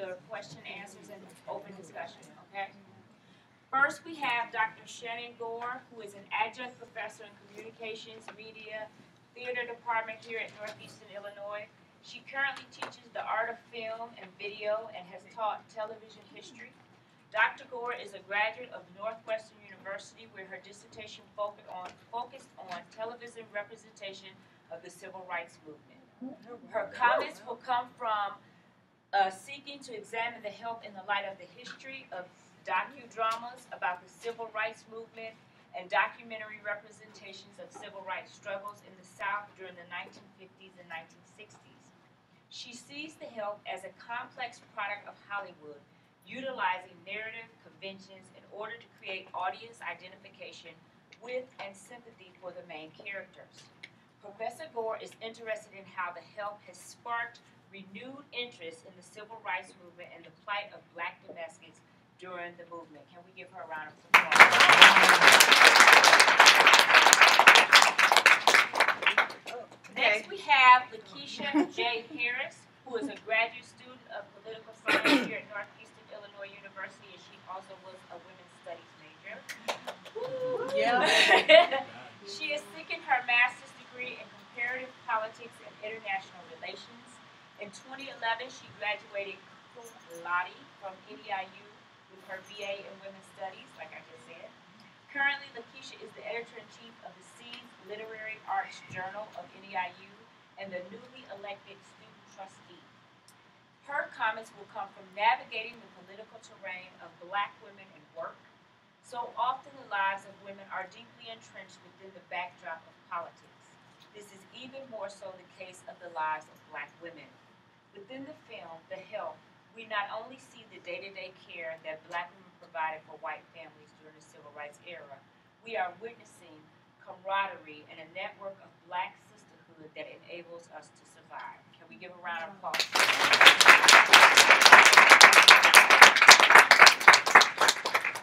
the question, answers, and open discussion, okay? First, we have Dr. Shannon Gore, who is an adjunct professor in communications, media, theater department here at Northeastern Illinois. She currently teaches the art of film and video and has taught television history. Dr. Gore is a graduate of Northwestern University, where her dissertation focused on television representation of the civil rights movement. Her comments will come from seeking to examine the help in the light of the history of docudramas about the civil rights movement and documentary representations of civil rights struggles in the South during the 1950s and 1960s. She sees the help as a complex product of Hollywood, utilizing narrative conventions in order to create audience identification with and sympathy for the main characters. Professor Gore is interested in how the help has sparked renewed interest in the civil rights movement and the plight of Black domestics during the movement. Can we give her a round of applause? Next, we have Lakeisha J. Harris, who is a graduate student of political science here at Northeastern Illinois University, and she also was a women's studies major. Yeah. She is seeking her master's degree in comparative politics and international relations. In 2011, she graduated cum laude from NEIU with her BA in women's studies, like I just said. Currently, Lakeisha is the editor-in-chief of the Seeds Literary Arts Journal of NEIU and the newly elected student trustee. Her comments will come from navigating the political terrain of Black women in work. So often the lives of women are deeply entrenched within the backdrop of politics. This is even more so the case of the lives of Black women. Within the film, The Help, we not only see the day-to-day care that Black women provided for white families during the civil rights era, we are witnessing camaraderie and a network of Black sisterhood that enables us to survive. Can we give a round of applause?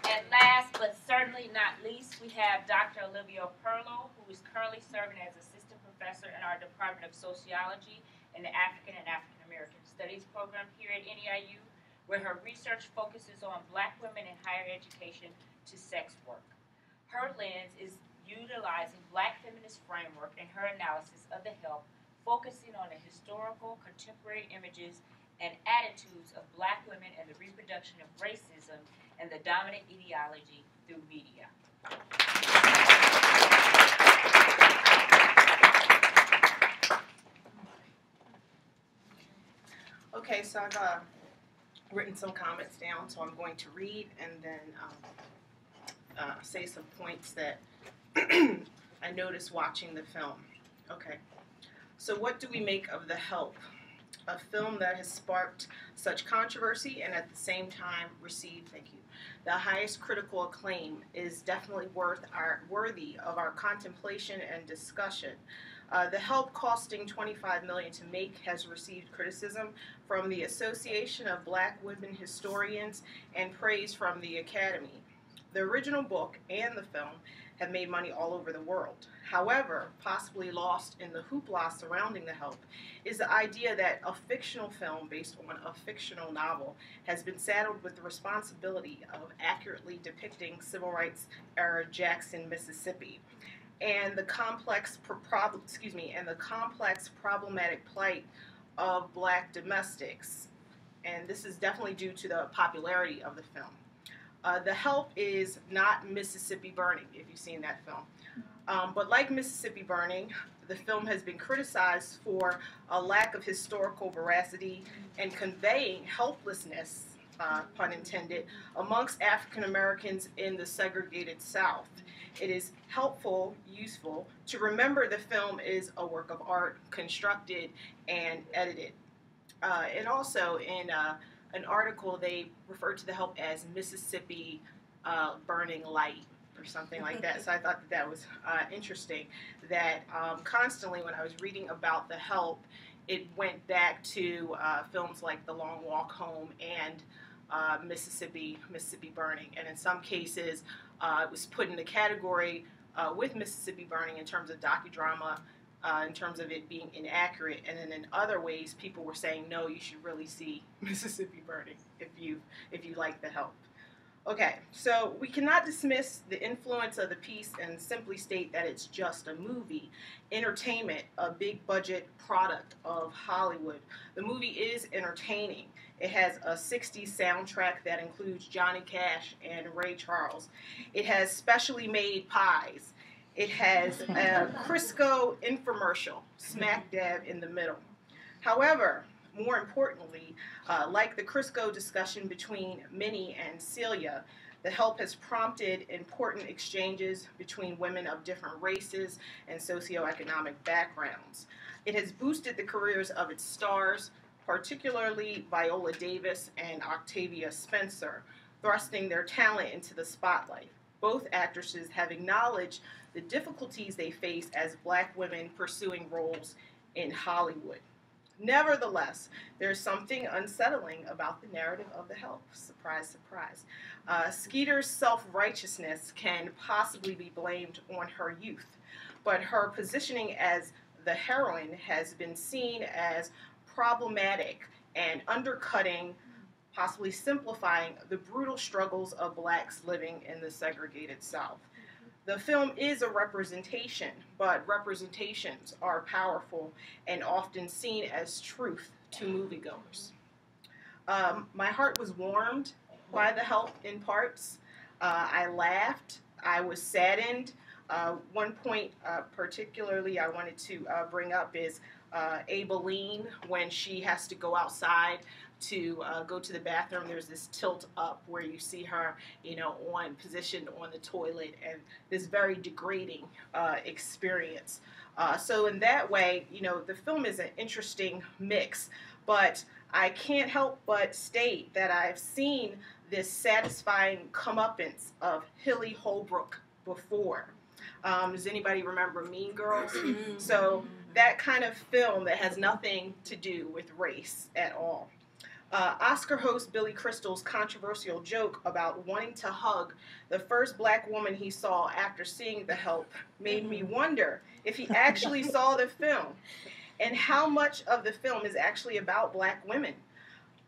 And last but certainly not least, we have Dr. Olivia Perlow, who is currently serving as assistant professor in our Department of Sociology in the African and African American Studies program here at NEIU, where her research focuses on Black women in higher education to sex work. Her lens is utilizing Black feminist framework in her analysis of the help, focusing on the historical, contemporary images and attitudes of Black women and the reproduction of racism and the dominant ideology through media. Okay, so I've written some comments down, so I'm going to read and then say some points that I noticed watching the film. Okay, so what do we make of The Help? A film that has sparked such controversy and at the same time received, the highest critical acclaim, is definitely worthy of our contemplation and discussion. The Help, costing $25 million to make, has received criticism from the Association of Black Women Historians and praise from the Academy. The original book and the film have made money all over the world. However, possibly lost in the hoopla surrounding The Help is the idea that a fictional film based on a fictional novel has been saddled with the responsibility of accurately depicting civil rights era Jackson, Mississippi, and the complex problematic plight of Black domestics. And this is definitely due to the popularity of the film. The Help is not Mississippi Burning, if you've seen that film. But like Mississippi Burning, the film has been criticized for a lack of historical veracity and conveying helplessness, pun intended, amongst African Americans in the segregated South. It is helpful, useful, to remember the film is a work of art, constructed and edited. And also in an article, they referred to The Help as Mississippi Burning Light, or something like that. So I thought that was interesting, that constantly when I was reading about The Help, it went back to films like The Long Walk Home and Mississippi Burning. And in some cases, it was put in the category with Mississippi Burning in terms of docudrama in terms of it being inaccurate, and then in other ways, people were saying, no, you should really see Mississippi Burning if you like The Help. Okay, so we cannot dismiss the influence of the piece and simply state that it's just a movie. Entertainment, a big budget product of Hollywood. The movie is entertaining. It has a 60s soundtrack that includes Johnny Cash and Ray Charles. It has specially made pies. It has a Crisco infomercial, smack dab in the middle. However, more importantly, like the Crisco discussion between Minnie and Celia, The Help has prompted important exchanges between women of different races and socioeconomic backgrounds. It has boosted the careers of its stars, particularly Viola Davis and Octavia Spencer, thrusting their talent into the spotlight. Both actresses have acknowledged the difficulties they face as black women pursuing roles in Hollywood. Nevertheless, there's something unsettling about the narrative of The Help. Surprise, surprise. Skeeter's self-righteousness can possibly be blamed on her youth, but her positioning as the heroine has been seen as problematic and undercutting, possibly simplifying, the brutal struggles of blacks living in the segregated South. The film is a representation, but representations are powerful and often seen as truth to moviegoers. My heart was warmed by The Help in parts. I laughed. I was saddened. One point particularly I wanted to bring up is Aibileen, when she has to go outside to go to the bathroom. There's this tilt up where you see her, positioned on the toilet, and this very degrading experience. So in that way, the film is an interesting mix, but I can't help but state that I've seen this satisfying comeuppance of Hilly Holbrook before. Does anybody remember Mean Girls? So that kind of film that has nothing to do with race at all. Oscar host Billy Crystal's controversial joke about wanting to hug the first black woman he saw after seeing The Help made me wonder if he actually saw the film and how much of the film is actually about black women.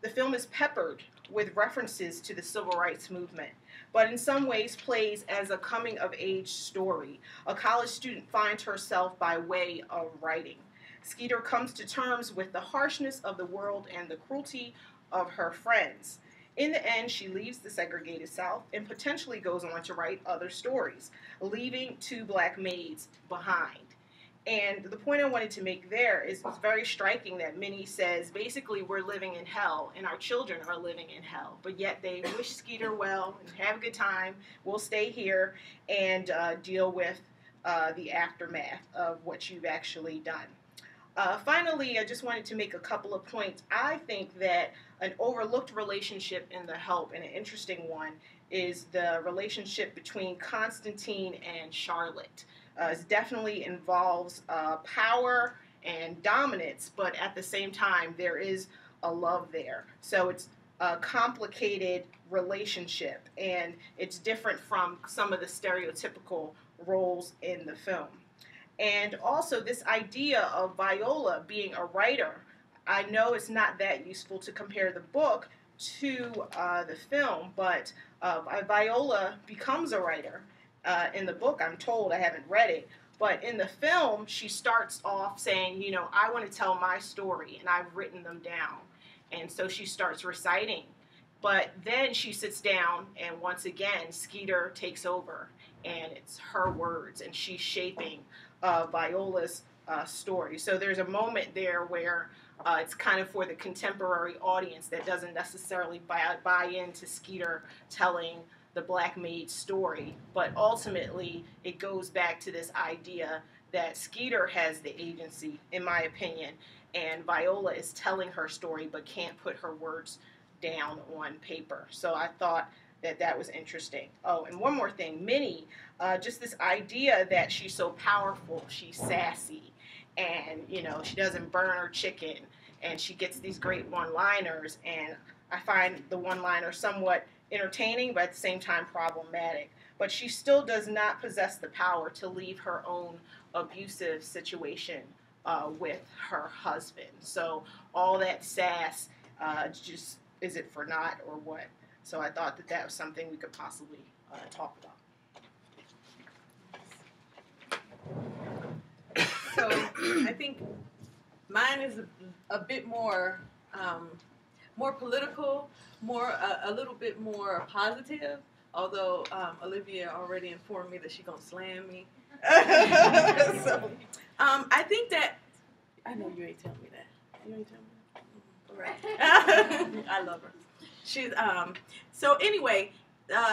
The film is peppered with references to the civil rights movement, but in some ways plays as a coming-of-age story. A college student finds herself by way of writing. Skeeter comes to terms with the harshness of the world and the cruelty of her friends. In the end, she leaves the segregated South and potentially goes on to write other stories, leaving two black maids behind. And the point I wanted to make there is it's very striking that Minnie says, basically, we're living in hell, and our children are living in hell, but yet they wish Skeeter well and have a good time. We'll stay here and deal with the aftermath of what you've actually done. Finally, I just wanted to make a couple of points. I think that an overlooked relationship in The Help, and an interesting one, is the relationship between Constantine and Charlotte. It definitely involves power and dominance, but at the same time, there is a love there. So it's a complicated relationship, and it's different from some of the stereotypical roles in the film. And also this idea of Viola being a writer. I know it's not that useful to compare the book to the film, but Viola becomes a writer. In the book, I'm told, I haven't read it, but in the film, she starts off saying, I want to tell my story, and I've written them down. And so she starts reciting. But then she sits down, and once again, Skeeter takes over, and it's her words, and she's shaping Viola's story. So there's a moment there where it's kind of for the contemporary audience that doesn't necessarily buy into Skeeter telling the black maid story, but ultimately it goes back to this idea that Skeeter has the agency, in my opinion, and Viola is telling her story but can't put her words down on paper. So I thought that was interesting. Oh, and one more thing, Minnie, just this idea that she's so powerful, she's sassy, and she doesn't burn her chicken, and she gets these great one-liners, and I find the one-liner somewhat entertaining, but at the same time problematic. but she still does not possess the power to leave her own abusive situation with her husband. So all that sass, just is it for naught or what? So I thought that was something we could possibly talk about. So I think mine is a bit more more political, a little bit more positive. Although Olivia already informed me that she's gonna slam me. So I think that I know you ain't telling me that. You ain't telling me. All right. I love her. She's so anyway,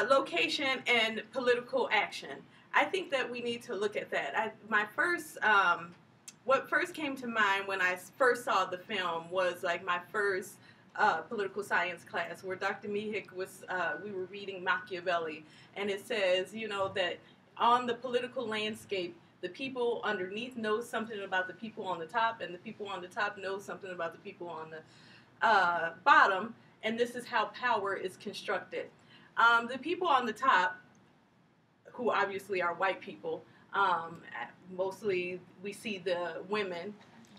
location and political action. I think that we need to look at that. What first came to mind when I first saw the film was like my first political science class where Dr. Mihik was, we were reading Machiavelli, and it says, you know, that on the political landscape, the people underneath know something about the people on the top, and the people on the top know something about the people on the bottom, and this is how power is constructed. The people on the top, who obviously are white people, mostly we see the women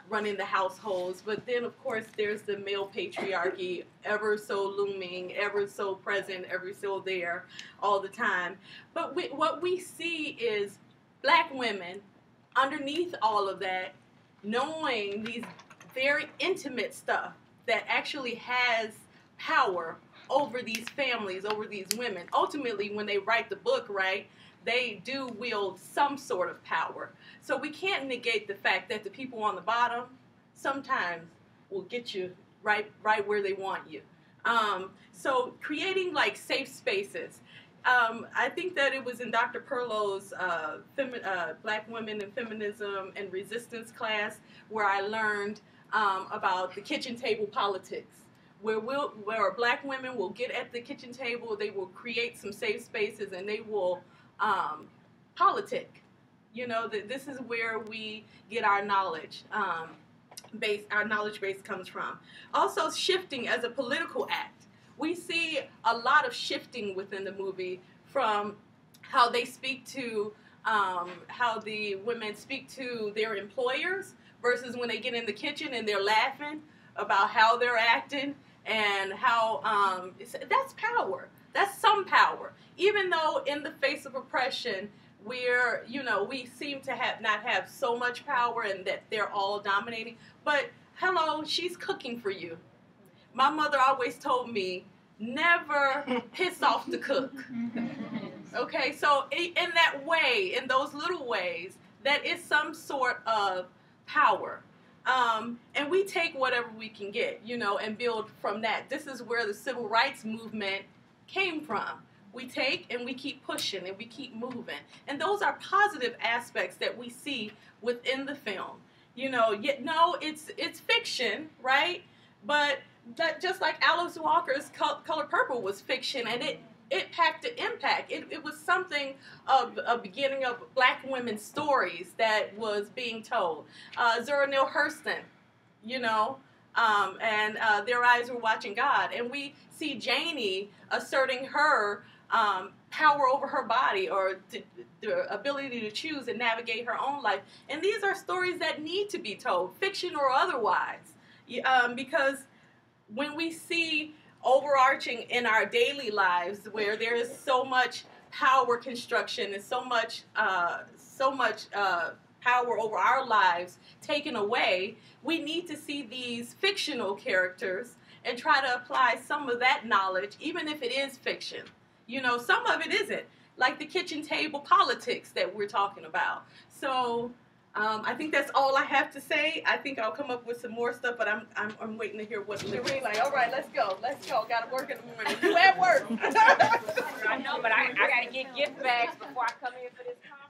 running the households, but then of course there's the male patriarchy, ever so looming, ever so present, ever so there all the time. But what we see is black women underneath all of that, knowing these very intimate stuff that actually has power over these families, over these women. Ultimately, when they write the book, right, they do wield some sort of power. So we can't negate the fact that the people on the bottom sometimes will get you right where they want you. So creating like safe spaces. I think that it was in Dr. Perlow's Black Women in Feminism and Resistance class where I learned about the kitchen table politics, where black women will get at the kitchen table, they will create some safe spaces, and they will politic. You know, this is where we get our knowledge base. Our knowledge base comes from. Also, shifting as a political act. We see a lot of shifting within the movie from how they speak to, how the women speak to their employers versus when they get in the kitchen and they're laughing about how they're acting and how that's power. That's some power. Even though in the face of oppression, we seem to not have so much power and that they're all dominating. But hello, she's cooking for you. My mother always told me, never piss off the cook. Okay, so in that way, in those little ways, that is some sort of power. And we take whatever we can get, and build from that. This is where the civil rights movement came from. We take and we keep pushing and we keep moving. And those are positive aspects that we see within the film. It's fiction, right? But that, just like Alice Walker's Color Purple was fiction, and it packed an impact. It was something of a beginning of black women's stories that was being told. Zora Neale Hurston, and Their Eyes Were Watching God. And we see Janie asserting her power over her body, or the ability to choose and navigate her own life. And these are stories that need to be told, fiction or otherwise, because when we see overarching in our daily lives where there is so much power construction and so much power over our lives taken away, we need to see these fictional characters and try to apply some of that knowledge, even if it is fiction. Some of it isn't, like the kitchen table politics that we're talking about. So I think that's all I have to say. I think I'll come up with some more stuff, but I'm waiting to hear what Lorraine's like. All right, let's go. Got to work in the morning. You at work? I know, but I got to get gift bags before I come in for this conference.